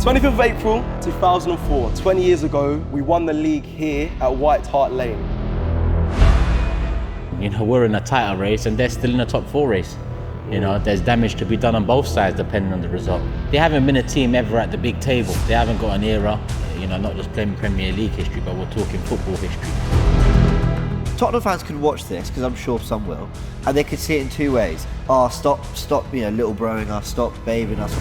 25th of April 2004, 20 years ago, we won the league here at White Hart Lane. You know, we're in a title race and they're still in a top 4 race. You know, there's damage to be done on both sides depending on the result. They haven't been a team ever at the big table. They haven't got an era, you know, not just playing Premier League history, but we're talking football history. Tottenham fans could watch this, because I'm sure some will, and they could see it in two ways. Stop, you know, little broing us, stop babying us.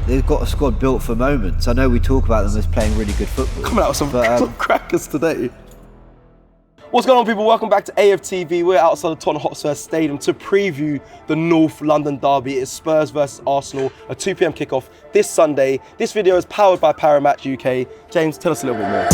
They've got a squad built for moments. I know we talk about them as playing really good football. Coming out with some crackers today. What's going on, people? Welcome back to AFTV. We're outside of Tottenham Hotspur Stadium to preview the North London derby. It's Spurs versus Arsenal, a 2 p.m. kickoff this Sunday. This video is powered by Paramatch UK. James, tell us a little bit more.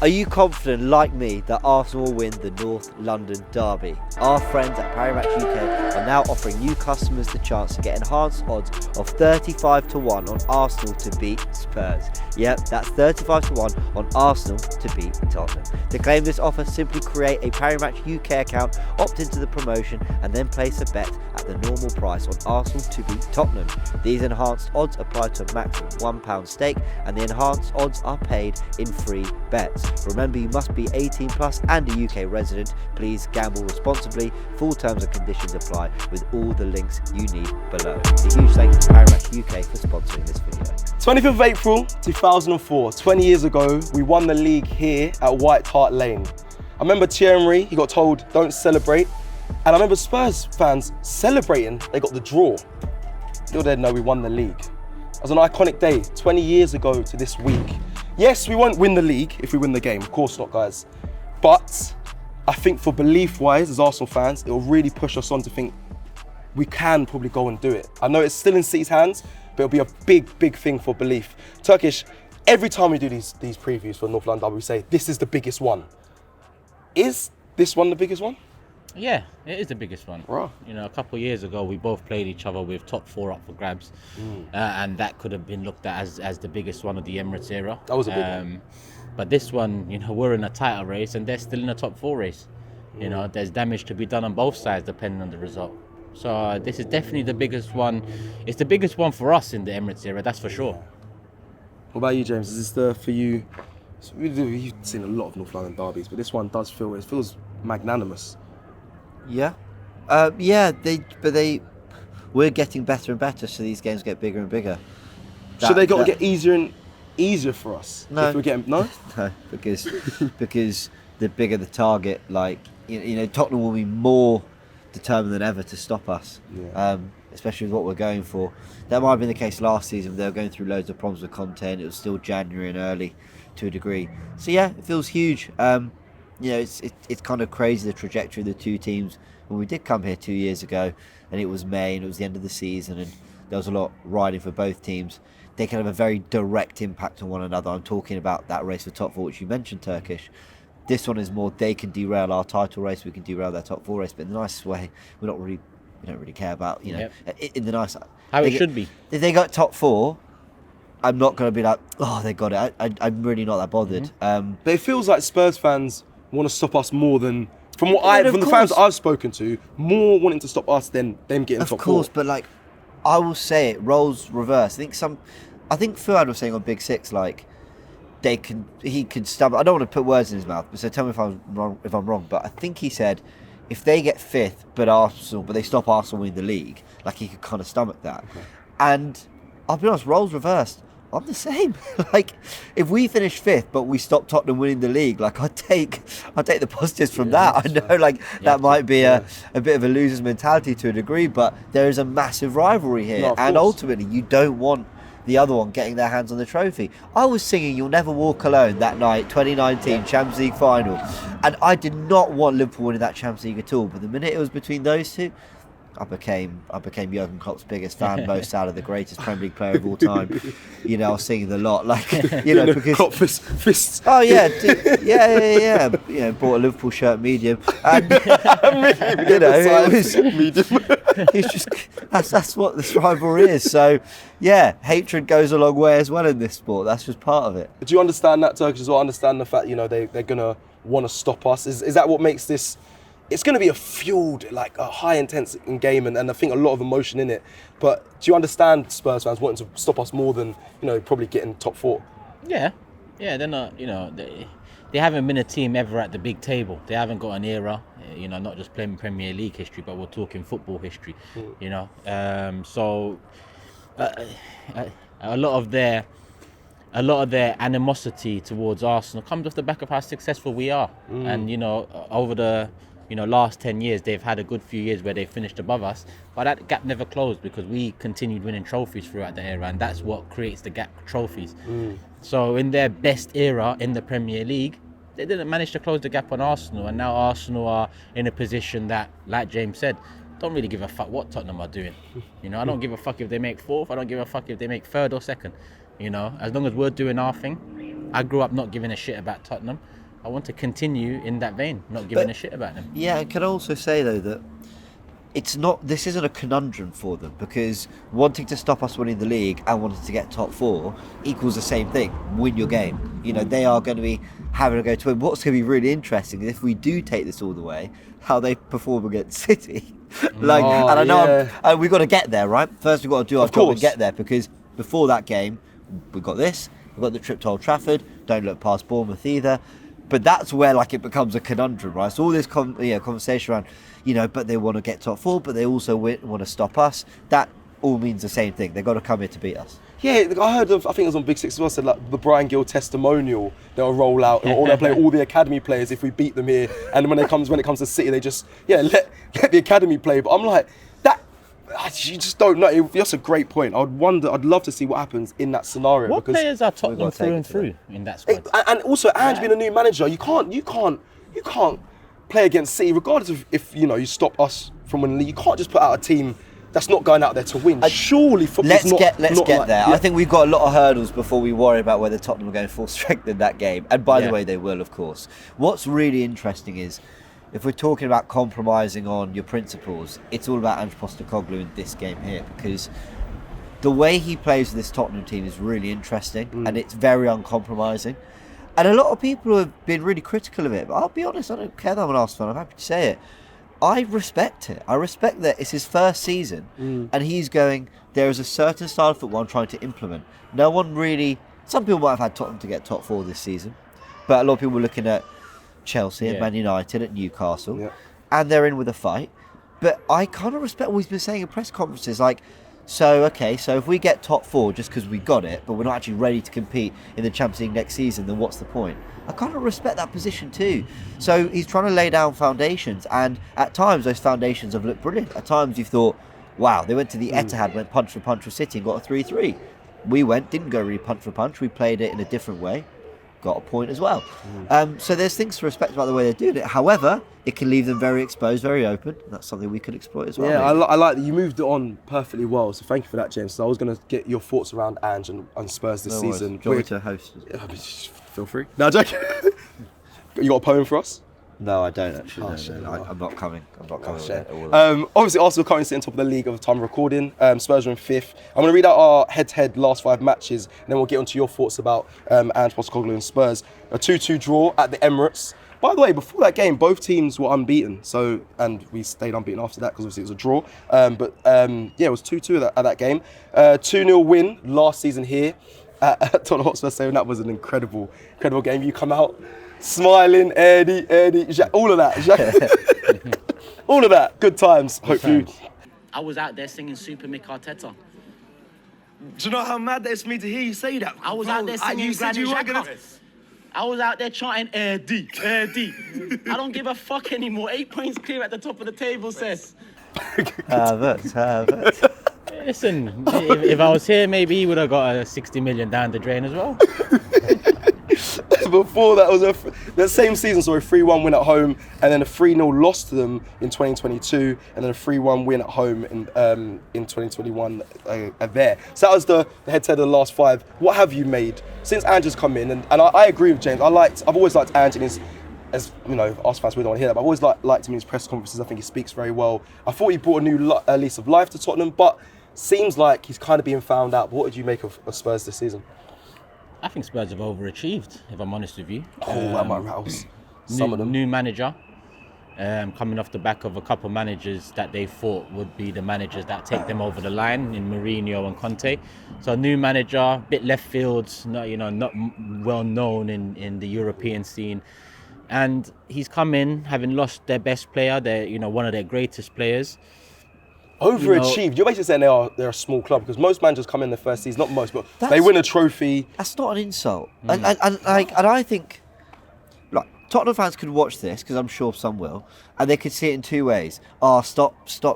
Are you confident, like me, that Arsenal will win the North London derby? Our friends at Paramatch UK are now offering new customers the chance to get enhanced odds of 35 to 1 on Arsenal to beat Spurs. Yep, that's 35 to 1 on Arsenal to beat Tottenham. To claim this offer, simply create a Paramatch UK account, opt into the promotion, and then place a bet at the normal price on Arsenal to beat Tottenham. These enhanced odds apply to a maximum £1 stake, and the enhanced odds are paid in free bets. Remember, you must be 18 plus and a UK resident. Please gamble responsibly. Full terms and conditions apply, with all the links you need below. A huge thank you to Paramatch UK for sponsoring this video. 25th of April 2004, 20 years ago, we won the league here at White Hart Lane. I remember Thierry Henry, he got told, don't celebrate. And I remember Spurs fans celebrating, they got the draw. Little did they know we won the league. It was an iconic day, 20 years ago to this week. Yes, we won't win the league if we win the game, of course not, guys. But I think for belief-wise, as Arsenal fans, it will really push us on to think we can probably go and do it. I know it's still in City's hands, but it'll be a big, big thing for belief. Turkish, every time we do these previews for North London, we say, this is the biggest one. Is this one the biggest one? Yeah, it is the biggest one. Right. You know, a couple of years ago, we both played each other with top 4 up for grabs. And that could have been looked at as the biggest one of the Emirates era. That was a big one. But this one, you know, we're in a title race and they're still in a top 4 race. You know, there's damage to be done on both sides depending on the result. So this is definitely the biggest one. It's the biggest one for us in the Emirates era, that's for sure. What about you, James? Is this for you? You've seen a lot of North London derbies, but this one does feels magnanimous. Yeah, we're getting better and better, so these games get bigger and bigger. So they got to get easier and easier for us. No, if we're getting, no, because the bigger the target, like you know, Tottenham will be more determined than ever to stop us. Yeah. Especially with what we're going for. That might have been the case last season. They were going through loads of problems with content. It was still January and early to a degree. So yeah, it feels huge. You know, it's kind of crazy, the trajectory of the two teams. When we did come here 2 years ago, and it was May, and it was the end of the season, and there was a lot riding for both teams, they can have a very direct impact on one another. I'm talking about that race for top 4, which you mentioned, Turkish. This one is more, they can derail our title race, we can derail their top 4 race, but in the nicest way. We don't really care about, you know, in the nice... How it should be. If they got top 4, I'm not going to be like, oh, they got it. I'm really not that bothered. But it feels like Spurs fans want to stop us more than, from the fans I've spoken to, more wanting to stop us than them getting top 4. Of course, but like, I will say it, roles reverse. I think Fuad was saying on Big Six, like, he could stumble. I don't want to put words in his mouth, so tell me if I'm wrong. But I think he said, if they get 5th, but they stop Arsenal winning the league, like he could kind of stomach that. Okay. And I'll be honest, roles reversed. I'm the same. Like, if we finish 5th, but we stop Tottenham winning the league, like I'd take the positives from that. I know, like that might be a bit of a loser's mentality to a degree, but there is a massive rivalry here, and ultimately, you don't want the other one getting their hands on the trophy. I was singing "You'll Never Walk Alone" that night, 2019 Champions League final, and I did not want Liverpool winning that Champions League at all. But the minute it was between those two, I became Jurgen Klopp's biggest fan, most out of the greatest Premier League player of all time. You know, I was singing the lot, like because Klopp fists. Oh yeah, yeah. You know, bought a Liverpool shirt medium, and it was medium. It's just that's what this rivalry is. So yeah, hatred goes a long way as well in this sport. That's just part of it. Do you understand that, Turkish, as well? Understand the fact they're gonna want to stop us? Is that what makes this it's going to be a fueled, like a high intense game, and I think a lot of emotion in it. But do you understand Spurs fans wanting to stop us more than, probably getting top 4? Yeah, they're not, they haven't been a team ever at the big table. They haven't got an era, not just playing Premier League history, but we're talking football history, So a lot of their animosity towards Arsenal comes off the back of how successful we are. And, over the last 10 years, they've had a good few years where they finished above us, but that gap never closed because we continued winning trophies throughout the era, and that's what creates the gap, trophies. So in their best era in the Premier League, they didn't manage to close the gap on Arsenal, and now Arsenal are in a position that, like James said, don't really give a fuck what Tottenham are doing. I don't give a fuck if they make 4th, I don't give a fuck if they make 3rd or 2nd. As long as we're doing our thing. I grew up not giving a shit about Tottenham. I want to continue in that vein, not giving a shit about them. Yeah, I can also say though that this isn't a conundrum for them, because wanting to stop us winning the league and wanting to get top 4 equals the same thing. Win your game. They are going to be having a go to win. What's going to be really interesting is if we do take this all the way, how they perform against City. And I know we've got to get there, right? First we've got to do our job and get there, because before that game, we've got the trip to Old Trafford, don't look past Bournemouth either. But that's where it becomes a conundrum, right? So all this conversation around, but they want to get top 4, but they also want to stop us. That all means the same thing. They've got to come here to beat us. Yeah, I heard of, I think it was on Big Six as well, said the Brian Gill testimonial, they'll roll out, and they'll play all the academy players if we beat them here. And when it comes to City, they just, let the academy play. But I'm like, you just don't know. That's a great point. I'd love to see what happens in that scenario. What players are Tottenham through and through in that squad? And also, Ange being a new manager, you can't play against City, regardless of if you stop us from winning the league. You can't just put out a team that's not going out there to win. Surely, let's get there. I think we've got a lot of hurdles before we worry about whether Tottenham are going full strength in that game. And by the way, they will, of course. What's really interesting is, if we're talking about compromising on your principles, it's all about Ange Postecoglou in this game here, because the way he plays with this Tottenham team is really interesting and it's very uncompromising. And a lot of people have been really critical of it, but I'll be honest, I don't care that I'm an Arsenal fan, I'm happy to say it. I respect it. I respect that it's his first season and he's going, there is a certain style of football I'm trying to implement. No one really, some people might have had Tottenham to get top 4 this season, but a lot of people were looking at Chelsea and Man United, at Newcastle, and they're in with a fight. But I kind of respect what he's been saying in press conferences, so if we get top 4 just because we got it, but we're not actually ready to compete in the Champions League next season, then what's the point? I kind of respect that position too. So he's trying to lay down foundations, and at times those foundations have looked brilliant. At times you've thought, wow, they went to the Etihad, went punch for punch with City and got a 3-3. We didn't go really punch for punch, we played it in a different way, got a point as well. So there's things to respect about the way they're doing it. However, it can leave them very exposed, very open. That's something we could exploit as well. Yeah, I like that. You moved it on perfectly well, so thank you for that, James. So I was going to get your thoughts around Ange and Spurs this season. Do you want me to host? Feel free. No, joking. You got a poem for us? No, I don't actually. I'm not coming. With it. Obviously, Arsenal currently sitting top of the league at the time of recording. Spurs are in 5th. I'm going to read out our head-to-head last 5 matches, and then we'll get onto your thoughts about Ange Postecoglou and Spurs. A 2-2 draw at the Emirates. By the way, before that game, both teams were unbeaten. And we stayed unbeaten after that because obviously it was a draw. It was 2-2 at that game. 2-0 win last season here at Tottenham Hotspur Stadium. That was an incredible game. You come out smiling, Eddie, all of that. All of that. Good times, hopefully. I was out there singing Super Mick Arteta. Do you know how mad that is for me to hear you say that? I was out there singing Granny Xhaka. I was out there chanting Eddie. I don't give a fuck anymore. 8 points clear at the top of the table, says. Listen, if I was here, maybe he would have got a 60 million down the drain as well. Before that was the same season, so a 3-1 win at home, and then a 3-0 loss to them in 2022, and then a 3-1 win at home in 2021 there. So that was the head-to-head of the last 5. What have you made since Ange has come in? And I agree with James. I've always liked Ange in his, as you know, Arsenal fans, we don't want to hear that, but I've always liked him in his press conferences. I think he speaks very well. I thought he brought a new lease of life to Tottenham, but seems like he's kind of being found out. What did you make of Spurs this season? I think Spurs have overachieved, if I'm honest with you. That might rouse some of them. New manager. coming off the back of a couple managers that they thought would be the managers that take them over the line in Mourinho and Conte. So a new manager, bit left field, not well known in the European scene. And he's come in having lost their best player, one of their greatest players. Overachieved. You're basically saying they're a small club because most managers come in the first season, not most, but they win a trophy. That's not an insult. And I think, like, Tottenham fans could watch this, because I'm sure some will, and they could see it in two ways. Stop,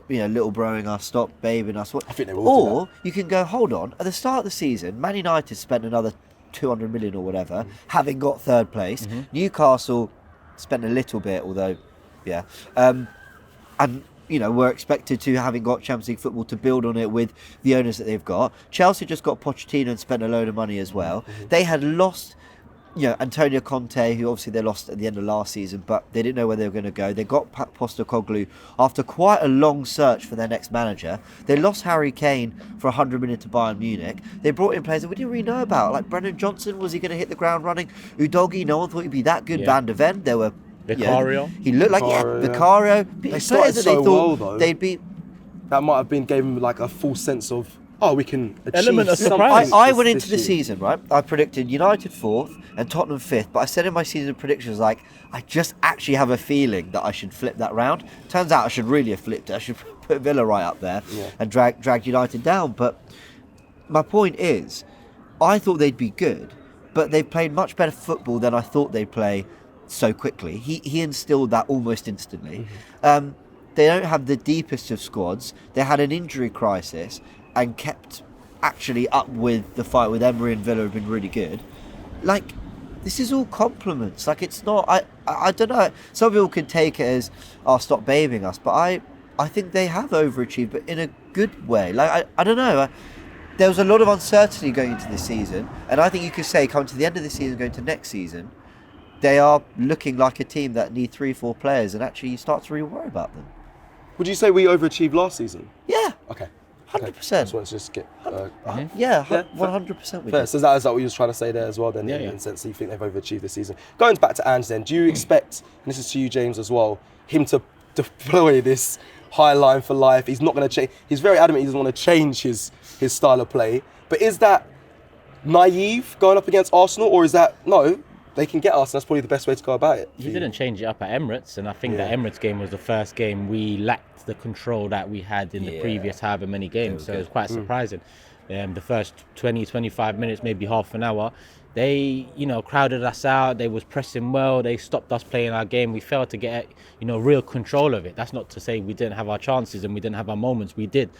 little broing us, stop babing us. I think they will. Or you can go, hold on, at the start of the season, Man United spent another 200 million or whatever, having got third place. Newcastle spent a little bit, although, yeah. And we're expected to, having got Champions League football, to build on it with the owners that they've got. Chelsea just got Pochettino and spent a load of money as well. They had lost, Antonio Conte, who obviously they lost at the end of last season, but they didn't know where they were going to go. They got Postecoglou after quite a long search for their next manager. They lost Harry Kane for 100 million to Bayern Munich. They brought in players that we didn't really know about, like Brennan Johnson. Was he going to hit the ground running? Udogie, no one thought he'd be that good. Van de Ven, there were Vicario. He looked like Vicario. They started so well, though. They'd be. That might have gave him like a full sense of, we can achieve element of something. surprise. I went into the season, right? I predicted United 4th and Tottenham 5th, but I said in my season predictions, I just actually have a feeling that I should flip that round. Turns out I should really have flipped it. I should put Villa right up there and drag United down. But my point is, I thought they'd be good, but they've played much better football than I thought they'd play so quickly. He instilled that almost instantly. They don't have the deepest of squads. They had an injury crisis and kept actually up with the fight with Emery and Villa have been really good. Like, this is all compliments. Like, it's not, I don't know. Some people could take it as, stop babying us, but I think they have overachieved, but in a good way. Like, I don't know. There was a lot of uncertainty going into this season, and I think you could say, coming to the end of the season, going to next season, they are looking like a team that need 3-4 players, and actually you start to really worry about them. Would you say we overachieved last season? Yeah. Okay. 100%. I just want to just get... 100% with fair. you. So is that what you were trying to say there as well then? In the sense that you think they've overachieved this season. Going back to Ange then, do you expect, and this is to you, James, as well, him to deploy this high line for life? He's not going to change. He's very adamant he doesn't want to change his style of play. But is that naive going up against Arsenal, or is that, no, they can get us, and that's probably the best way to go about it? He didn't change it up at Emirates, and I think that Emirates game was the first game we lacked the control that we had in the previous however many games, so it was quite surprising. The first 20-25 minutes, maybe half an hour, they crowded us out. They was pressing well. They stopped us playing our game. We failed to get real control of it. That's not to say we didn't have our chances and we didn't have our moments. We did,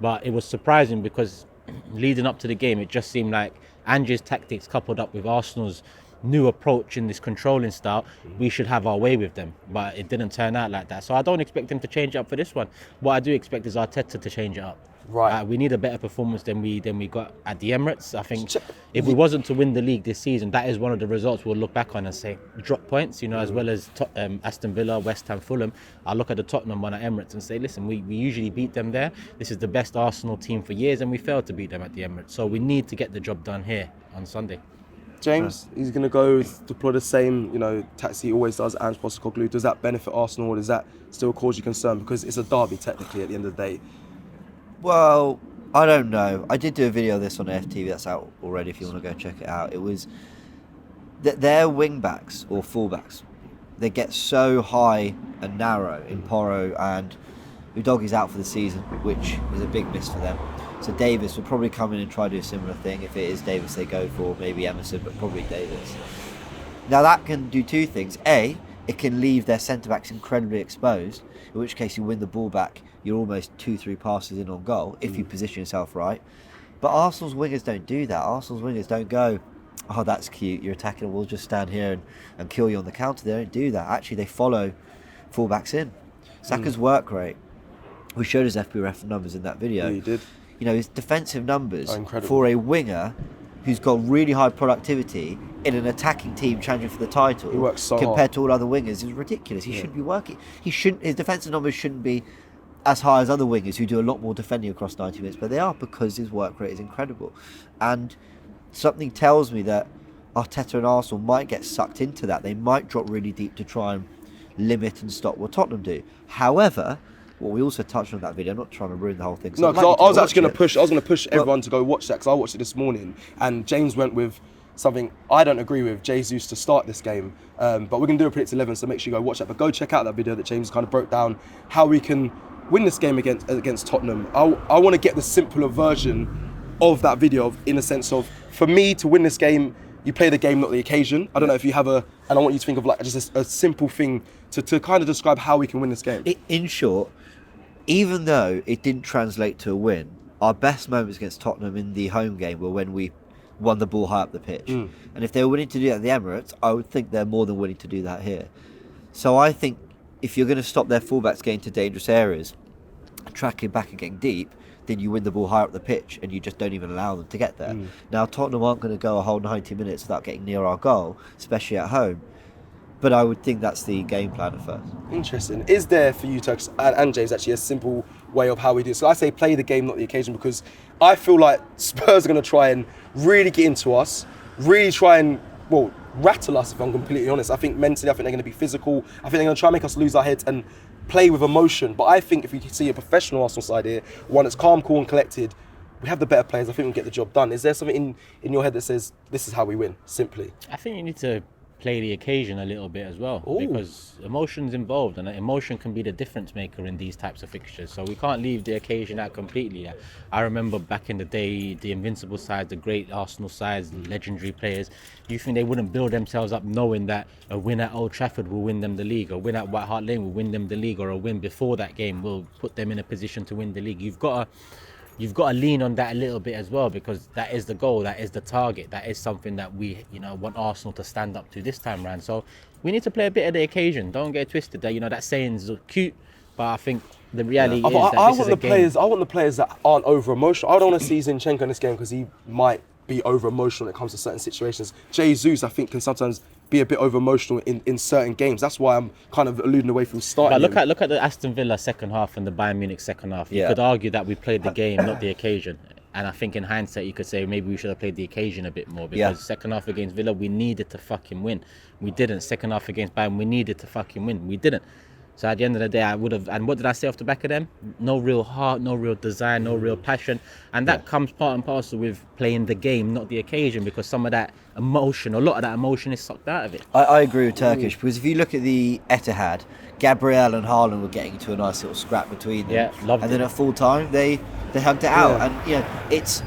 but it was surprising because leading up to the game, it just seemed like Ange's tactics coupled up with Arsenal's new approach in this controlling style, we should have our way with them, but it didn't turn out like that. So I don't expect him to change it up for this one. What I do expect is Arteta to change it up. Right. We need a better performance than we got at the Emirates. I think if we wasn't to win the league this season, that is one of the results we'll look back on and say drop points. As well as Aston Villa, West Ham, Fulham. I'll look at the Tottenham one at Emirates and say, listen, we usually beat them there. This is the best Arsenal team for years, and we failed to beat them at the Emirates. So we need to get the job done here on Sunday. James, he's going to go deploy the same, tactics he always does, Ange Postecoglou. Does that benefit Arsenal, or does that still cause you concern? Because it's a derby, technically, at the end of the day. Well, I don't know. I did do a video of this on AFTV. That's out already if you want to go check it out. It was that their wing-backs or full-backs, they get so high and narrow in Porro, and Udogie's out for the season, which is a big miss for them. So Davis will probably come in and try to do a similar thing. If it is Davis they go for, maybe Emerson, but probably Davis. Now that can do two things. A, it can leave their centre-backs incredibly exposed, in which case you win the ball back, you're almost 2-3 passes in on goal, if you position yourself right. But Arsenal's wingers don't do that. Arsenal's wingers don't go, oh, that's cute, you're attacking, we'll just stand here and kill you on the counter. They don't do that. Actually, they follow full-backs in. Saka's work rate, we showed his FBref numbers in that video. Yeah, you did. His defensive numbers incredible for a winger who's got really high productivity in an attacking team challenging for the title, he works so compared hard to all other wingers, is ridiculous. He should be working. His defensive numbers shouldn't be as high as other wingers who do a lot more defending across 90 minutes, but they are, because his work rate is incredible. And something tells me that Arteta and Arsenal might get sucked into that. They might drop really deep to try and limit and stop what Tottenham do. However, what we also touched on that video, I'm not trying to ruin the whole thing. No, because I was actually going to push everyone to go watch that, because I watched it this morning, and James went with something I don't agree with, Jesus to start this game. But we're going to do a Predict 11, so make sure you go watch that. But go check out that video that James kind of broke down how we can win this game against Tottenham. I want to get the simpler version of that video, in a sense of, for me to win this game, you play the game, not the occasion. I don't know if you have and I want you to think of like just a simple thing to kind of describe how we can win this game. In short, even though it didn't translate to a win, our best moments against Tottenham in the home game were when we won the ball high up the pitch. And if they were willing to do that at the Emirates, I would think they're more than willing to do that here. So I think if you're going to stop their fullbacks getting to dangerous areas, tracking back and getting deep, then you win the ball higher up the pitch and you just don't even allow them to get there. Now, Tottenham aren't going to go a whole 90 minutes without getting near our goal, especially at home. But I would think that's the game plan at first. Interesting. Is there for you, Turks and James, actually a simple way of how we do it? So I say play the game, not the occasion, because I feel like Spurs are going to try and really get into us, really try and, rattle us, if I'm completely honest. I think mentally, I think they're going to be physical. I think they're going to try and make us lose our heads and play with emotion. But I think if we see a professional Arsenal side here, one that's calm, cool and collected, we have the better players. I think we'll get the job done. Is there something in your head that says this is how we win, simply? I think you need to play the occasion a little bit as well. Ooh. Because emotion's involved, and emotion can be the difference maker in these types of fixtures. So we can't leave the occasion out completely. I remember back in the day, the invincible sides, the great Arsenal sides, the legendary players, you think they wouldn't build themselves up knowing that a win at Old Trafford will win them the league, a win at White Hart Lane will win them the league, or a win before that game will put them in a position to win the league. You've got to lean on that a little bit as well, because that is the goal, that is the target, that is something that we want Arsenal to stand up to this time round. So we need to play a bit of the occasion. Don't get twisted. That saying's cute, but I think the reality is that this is a game. I want the players that aren't over emotional. I don't want to see Zinchenko in this game because he might be over emotional when it comes to certain situations. Jesus, I think, can sometimes be a bit over emotional in certain games. That's why I'm kind of alluding away from starting. But look at the Aston Villa second half and the Bayern Munich second half. You could argue that we played the game, not the occasion. And I think in hindsight, you could say maybe we should have played the occasion a bit more, because second half against Villa, we needed to fucking win. We didn't. Second half against Bayern, we needed to fucking win. We didn't. So at the end of the day, I would have. And what did I say off the back of them? No real heart, no real desire, no real passion. And that comes part and parcel with playing the game, not the occasion, because some of that emotion, a lot of that emotion is sucked out of it. I agree with Turkish, because if you look at the Etihad, Gabriel and Haaland were getting into a nice little scrap between them. Yeah, loved it. And then at full time, they hugged it out. And, it's...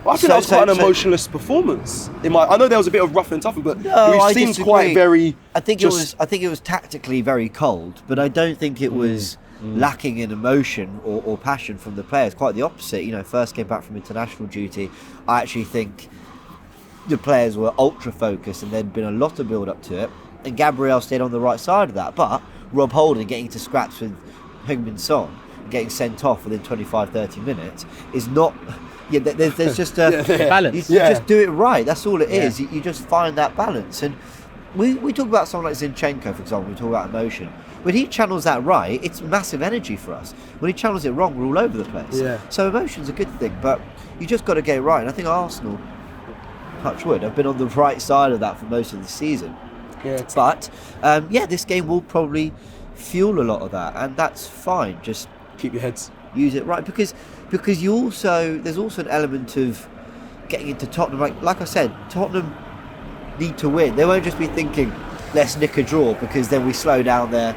I think that was quite an emotionless performance. I know there was a bit of rough and tough, but we've seen quite very. I think it was tactically very cold, but I don't think it was lacking in emotion or passion from the players. Quite the opposite. First came back from international duty. I actually think the players were ultra focused, and there'd been a lot of build up to it. And Gabriel stayed on the right side of that, but Rob Holding getting into scraps with Heung-min Son, getting sent off within 25-30 minutes is not. There's just a balance. You just do it right. That's all it is. You just find that balance. And we talk about someone like Zinchenko, for example. We talk about emotion. When he channels that right, it's massive energy for us. When he channels it wrong, we're all over the place. Yeah. So emotion's a good thing, but you just got to get it right. And I think Arsenal, touch wood, have been on the right side of that for most of the season. Yeah. But this game will probably fuel a lot of that, and that's fine. Just keep your heads. Use it right, because there's also an element of getting into Tottenham. Like I said, Tottenham need to win. They won't just be thinking, let's nick a draw because then we slow down their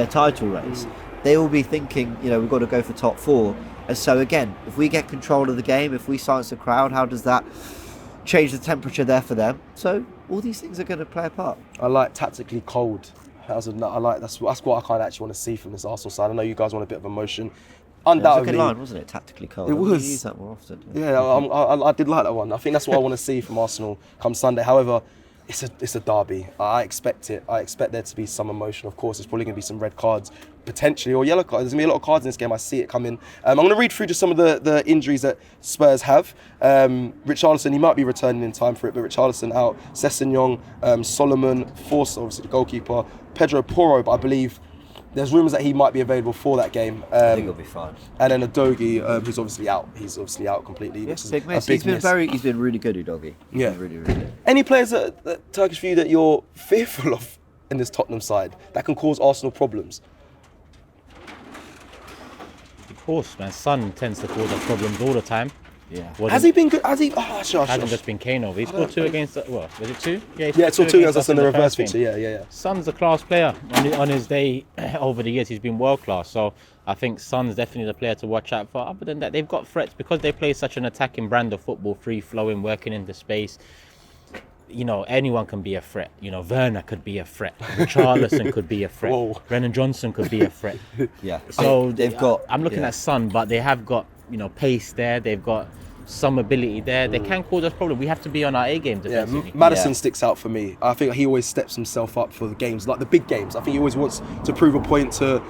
title race. They will be thinking, we've got to go for top four. And so again, if we get control of the game, if we silence the crowd, how does that change the temperature there for them? So all these things are going to play a part. I like tactically cold. That's what I kind of actually want to see from this Arsenal side. I know you guys want a bit of emotion. Undoubtedly, it was a good line, wasn't it? Tactically cold. It was. We use that more often. Yeah, I did like that one. I think that's what I want to see from Arsenal come Sunday. However, it's a derby. I expect it. I expect there to be some emotion. Of course, there's probably going to be some red cards, potentially, or yellow cards. There's going to be a lot of cards in this game. I see it coming. I'm going to read through just some of the injuries that Spurs have. Richarlison, he might be returning in time for it, but Richarlison out. Sessegnon, Solomon, Forster, obviously the goalkeeper. Pedro Porro, but I believe there's rumours that he might be available for that game. I think he'll be fine. And then Udogie, who's obviously out. He's obviously out completely. Yes, big miss. He's been really good, Udogie. Yeah. Really, really good. Any players that Turkish for you that you're fearful of in this Tottenham side that can cause Arsenal problems? Of course, man. Son tends to cause us problems all the time. Yeah. Has he been good? Has he? Oh, shush. Hasn't just been Kane over. He scored 2 against. What was it 2? Yeah, Yeah, it's all 2 against us in the reverse first game. fixture. Yeah. Son's a class player. On his day over the years, he's been world class. So I think Son's definitely the player to watch out for. Other than that, they've got threats because they play such an attacking brand of football, free flowing, working into space. You know, anyone can be a threat. You know, Werner could be a threat. Richarlison could be a threat. Whoa. Brennan Johnson could be a threat. Yeah. So they've got. I'm looking at Son, but they have got, you know, pace there. They've got some ability there. They can cause us problems. We have to be on our A game defensively. Maddison sticks out for me. I think he always steps himself up for the games, like the big games. I think he always wants to prove a point to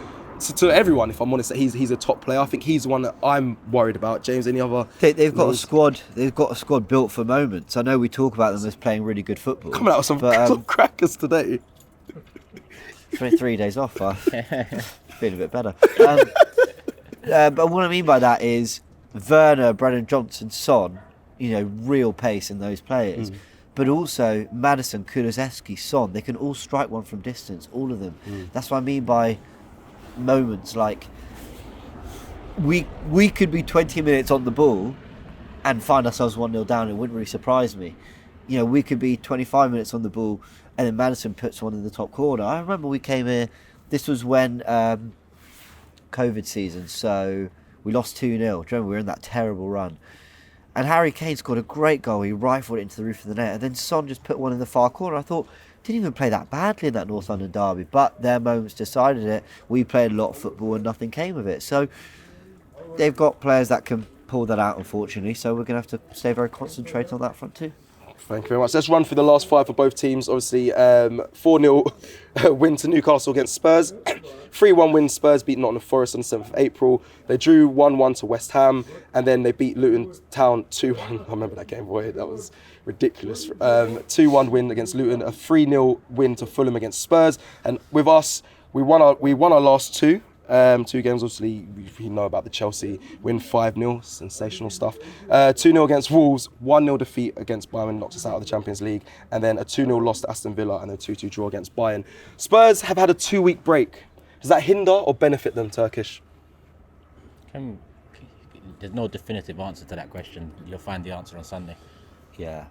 everyone. If I'm honest, that he's a top player. I think he's the one that I'm worried about. James, any other? They've got a squad. They've got a squad built for moments. I know we talk about them as playing really good football. Coming out with some crackers today. 3 days off. I feel a bit better. But what I mean by that is Werner, Brennan Johnson, Son. You know, real pace in those players. But also Maddison, Kulusevski, Son. They can all strike one from distance. All of them. That's what I mean by moments. Like we could be 20 minutes on the ball and find ourselves 1-0 down. It wouldn't really surprise me. You know, we could be 25 minutes on the ball and then Maddison puts one in the top corner. I remember we came here, this was when COVID season, so we lost 2-0. Do you remember we were in that terrible run? And Harry Kane scored a great goal. He rifled it into the roof of the net, and then Son just put one in the far corner. I thought, didn't even play that badly in that North London derby, but their moments decided it. We played a lot of football and nothing came of it. So they've got players that can pull that out, unfortunately. So we're going to have to stay very concentrated on that front too. Thank you very much. Let's run through the last 5 for both teams. Obviously, 4-0 win to Newcastle against Spurs. 3-1 win, Spurs beat Nottingham Forest on the 7th of April. They drew 1-1 to West Ham, and then they beat Luton Town 2-1. I remember that game, boy, that was ridiculous. 2-1 win against Luton, a 3-0 win to Fulham against Spurs. And with us, we won our last 2. 2 games, obviously, you know about the Chelsea win 5-0, sensational stuff. 2-0 against Wolves, 1-0 defeat against Bayern, knocked us out of the Champions League, and then a 2-0 loss to Aston Villa and a 2-2 draw against Bayern. Spurs have had a 2-week break. Does that hinder or benefit them, Turkish? There's no definitive answer to that question. You'll find the answer on Sunday. Yeah.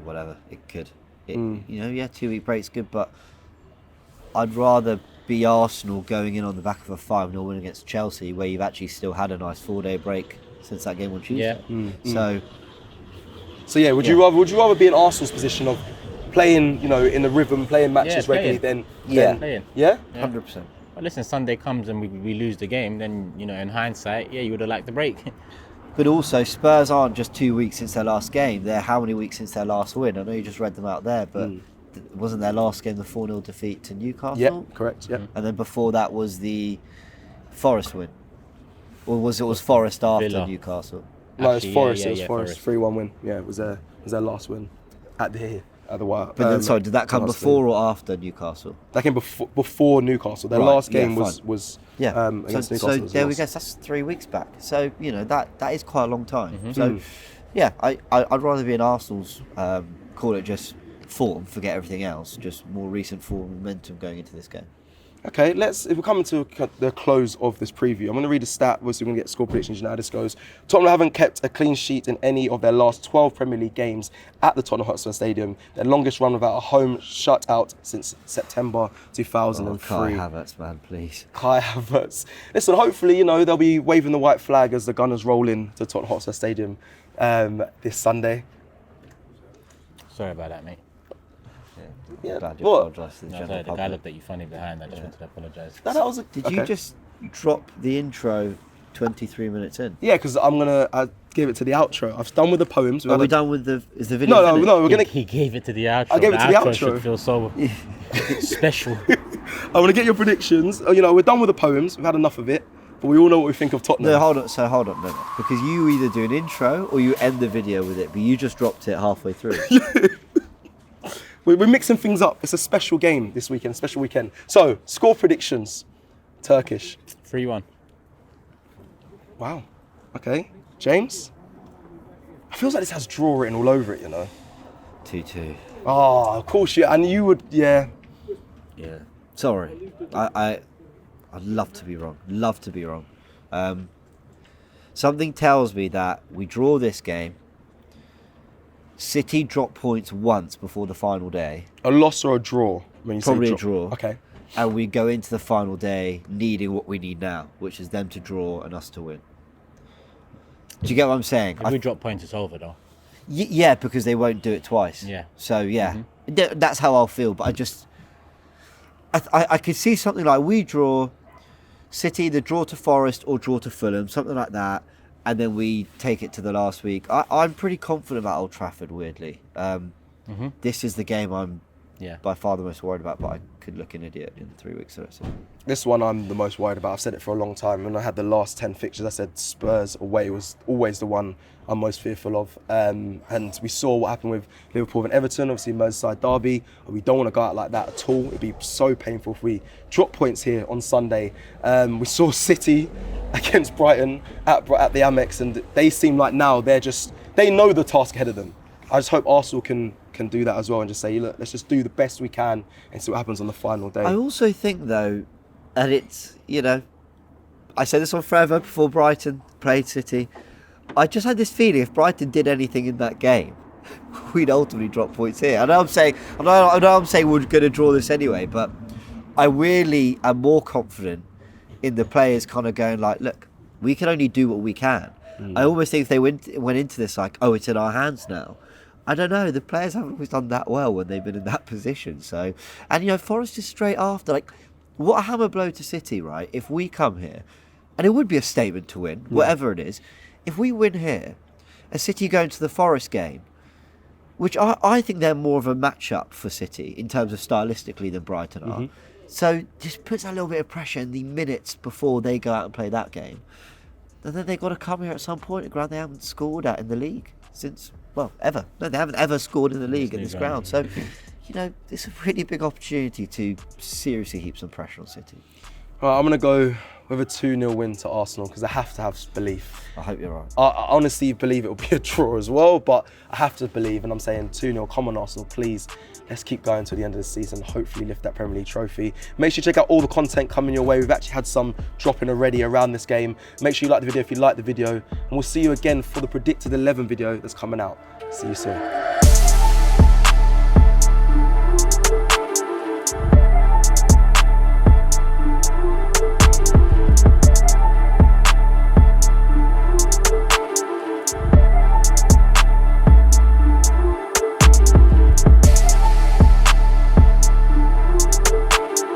Whatever, it could. You know, 2-week break's good, but I'd rather be Arsenal going in on the back of a 5-0 win against Chelsea, where you've actually still had a nice 4-day break since that game on Tuesday. So yeah, would you rather be in Arsenal's position of playing, you know, in the rhythm, playing matches regularly, than playing? Yeah, 100%. Well, listen, Sunday comes and we lose the game, then, you know, in hindsight, you would have liked the break. But also, Spurs aren't just 2 weeks since their last game. They're how many weeks since their last win? I know you just read them out there, but wasn't their last game the 4-0 defeat to Newcastle? Yeah, correct. Yeah. And then before that was the Forest win, or was Forest after Villa. Newcastle? No, it's Forest. Yeah, it was Forest. 3-1 win. Yeah, it was their last win at the White. But then, sorry, did that come before or after Newcastle? That came before Newcastle. Their last game was against Newcastle. So there we go. So that's 3 weeks back. So you know that is quite a long time. So I'd rather be in Arsenal's call it just form, forget everything else, just more recent form momentum going into this game. Okay, if we're coming to the close of this preview, I'm going to read a stat. Obviously, we're going to get score predictions. You know how this goes. Tottenham haven't kept a clean sheet in any of their last 12 Premier League games at the Tottenham Hotspur Stadium. Their longest run without a home shutout since September 2003. Kai Havertz, man, please. Kai Havertz. Listen, hopefully, you know, they'll be waving the white flag as the Gunners roll in to Tottenham Hotspur Stadium this Sunday. Sorry about that, mate. Yeah, Glad you what? apologise to the No, general sorry, the guy public. looked at you funny behind. I just wanted to apologise. Did you just drop the intro 23 minutes in? Yeah, because I'm going to give it to the outro. I've done with the poems. Are we done with is the video? No, we're going to... He gave it to the outro. I gave it to the outro. Should feel so special. I want to get your predictions. You know, we're done with the poems. We've had enough of it. But we all know what we think of Tottenham. No, hold on. No. Because you either do an intro or you end the video with it, but you just dropped it halfway through. We're mixing things up. It's a special game this weekend, special weekend. So, score predictions. Turkish. 3-1. Wow. Okay. James? It feels like this has draw written all over it, you know. 2-2. Oh, of course, yeah. And you would, yeah. Yeah. Sorry. I'd love to be wrong. Love to be wrong. Something tells me that we draw this game. City drop points once before the final day. A loss or a draw? When you Probably say a draw. Okay. And we go into the final day needing what we need now, which is them to draw and us to win. Do you get what I'm saying? If we drop points, it's over though. Yeah, because they won't do it twice. Yeah. So yeah, that's how I'll feel. But I could see something like we draw, City either draw to Forest or draw to Fulham, something like that, and then we take it to the last week. I'm pretty confident about Old Trafford. Weirdly, this is the game I'm by far the most worried about. But I could look an idiot in 3 weeks. So This one I'm the most worried about. I've said it for a long time. When I had the last 10 fixtures, I said Spurs away was always the one I'm most fearful of. And we saw what happened with Liverpool and Everton, obviously Merseyside derby. We don't want to go out like that at all. It'd be so painful if we drop points here on Sunday. We saw City against Brighton at the Amex, and they seem like now they know the task ahead of them. I just hope Arsenal can do that as well and just say, look, let's just do the best we can and see what happens on the final day. I also think though, and it's, I said this on Forever before Brighton played City. I just had this feeling if Brighton did anything in that game, we'd ultimately drop points here. I know I'm saying we're going to draw this anyway, but I really am more confident in the players kind of going like, look, we can only do what we can. I almost think if they went into this like, oh, it's in our hands now. I don't know. The players haven't always done that well when they've been in that position. So, and Forest is straight after. Like, what a hammer blow to City, right? If we come here, and it would be a statement to win, whatever it is. If we win here, and City go into the Forest game, which I think they're more of a match-up for City in terms of stylistically than Brighton are. So just puts a little bit of pressure in the minutes before they go out and play that game. And then they've got to come here at some point, a ground they haven't scored at in the league since, well, ever. No, they haven't ever scored in the league at this ground. So, it's a really big opportunity to seriously heap some pressure on City. Right, I'm going to go with a 2-0 win to Arsenal because I have to have belief. I hope you're right. I honestly believe it will be a draw as well, but I have to believe, and I'm saying 2-0. Come on, Arsenal, please. Let's keep going to the end of the season, hopefully lift that Premier League trophy. Make sure you check out all the content coming your way. We've actually had some dropping already around this game. Make sure you like the video if you like the video, and we'll see you again for the Predicted 11 video that's coming out. See you soon.